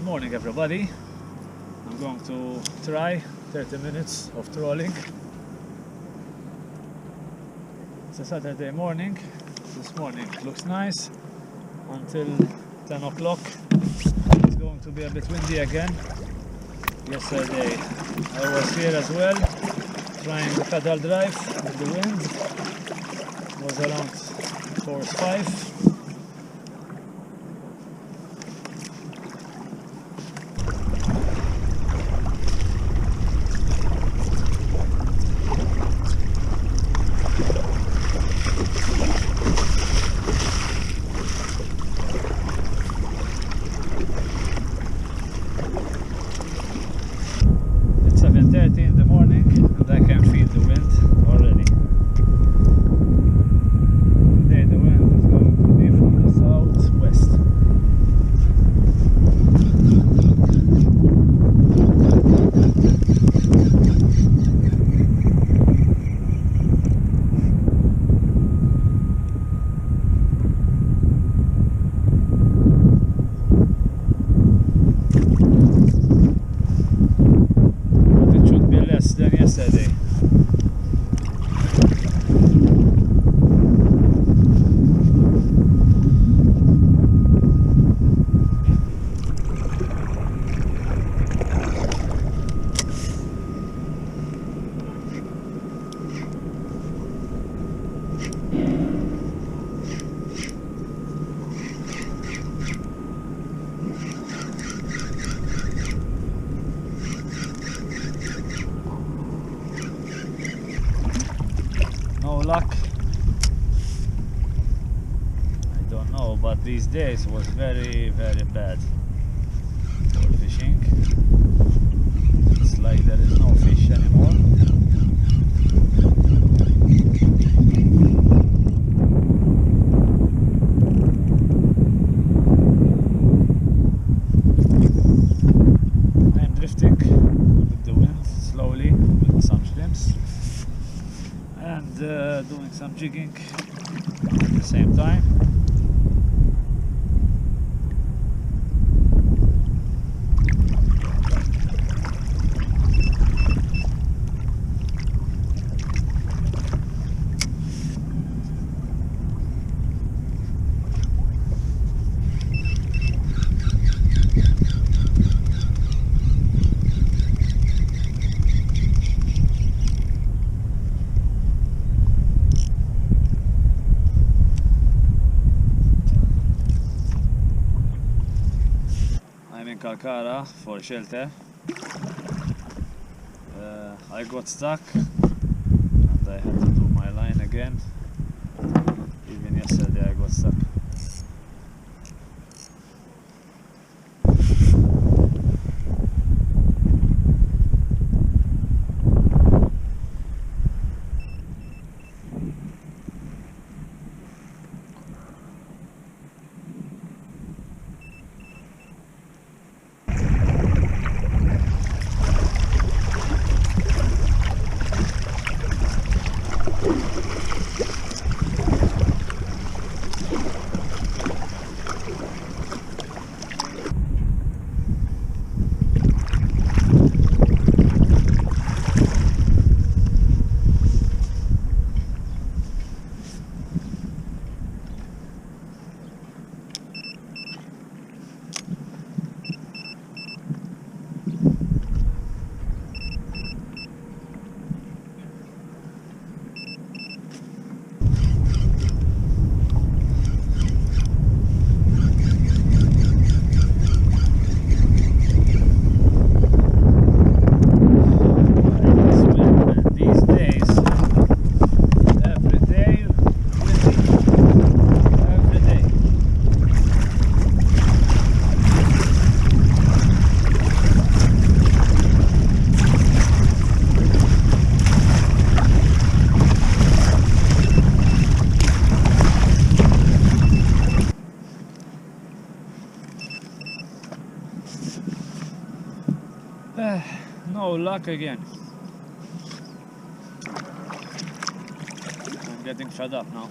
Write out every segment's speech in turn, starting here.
morning everybody. I'm going to try 30 minutes of trolling. It's a Saturday morning. This morning looks nice until 10 o'clock. It's going to be a bit windy again. Yesterday I was here as well, trying the pedal drive with the wind. It was around force 5. It's 7:30 in the morning and I can feel the wind already. Today the wind is going to be from the southwest. Than yesterday. No luck. I don't know, but these days was very bad for fishing. It's like there is no fish anymore. I am drifting with the wind slowly with some shrimps and doing some jigging at the same time. I'm in Calcara for shelter. I got stuck and I had to do my line again. Even yesterday I got stuck. No luck again. I'm getting fed up now.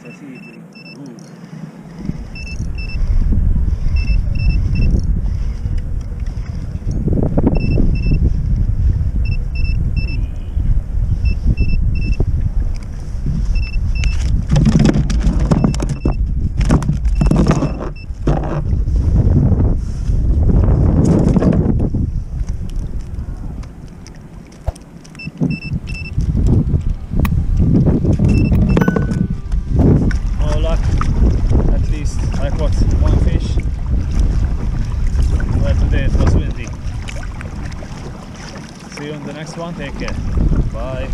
accessibili. No luck, at least I caught one fish. Well, today it was windy. See you on the next one, take care. Bye.